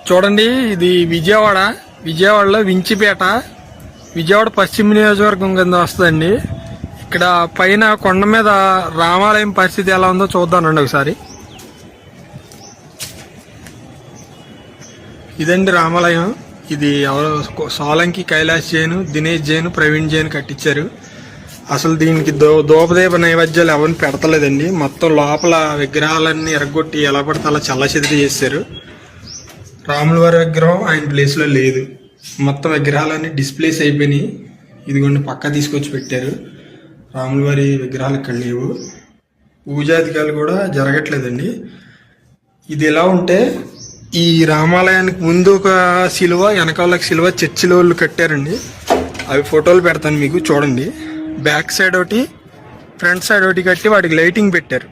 చూడండి, ఇది విజయవాడలో వించిపేట, విజయవాడ పశ్చిమ నియోజకవర్గం కింద వస్తుందండి. ఇక్కడ పైన కొండ మీద రామాలయం పరిస్థితి ఎలా ఉందో చూద్దానండి ఒకసారి. ఇదండి రామాలయం. ఇది ఎవరో సోలంకి, కైలాష్ జైన్, దినేష్ జైన్, ప్రవీణ్ జైన్ కట్టించారు. అసలు దీనికి దూపదీప నైవేద్యాలు ఎవరిని పెడతలేదండి. మొత్తం లోపల విగ్రహాలన్నీ ఎరగొట్టి ఎలా పడితే అలా చల్లచెదిరి చేశారు. రాముల వారి విగ్రహం ఆయన ప్లేస్లో లేదు. మొత్తం విగ్రహాలన్నీ డిస్ప్లేస్ అయిపోయినాయి. ఇదిగోండి పక్క తీసుకొచ్చి పెట్టారు. రాముల వారి విగ్రహాలు ఇక్కడ లేవు. పూజాధికారులు కూడా జరగట్లేదండి. ఇది ఎలా ఉంటే, ఈ రామాలయానికి ముందు ఒక శిలువ, వెనకాల శిలువ చర్చిలో వాళ్ళు కట్టారండి. అవి ఫోటోలు పెడతాను మీకు చూడండి. బ్యాక్ సైడ్ ఒకటి, ఫ్రంట్ సైడ్ ఒకటి కట్టి వాటికి లైటింగ్ పెట్టారు.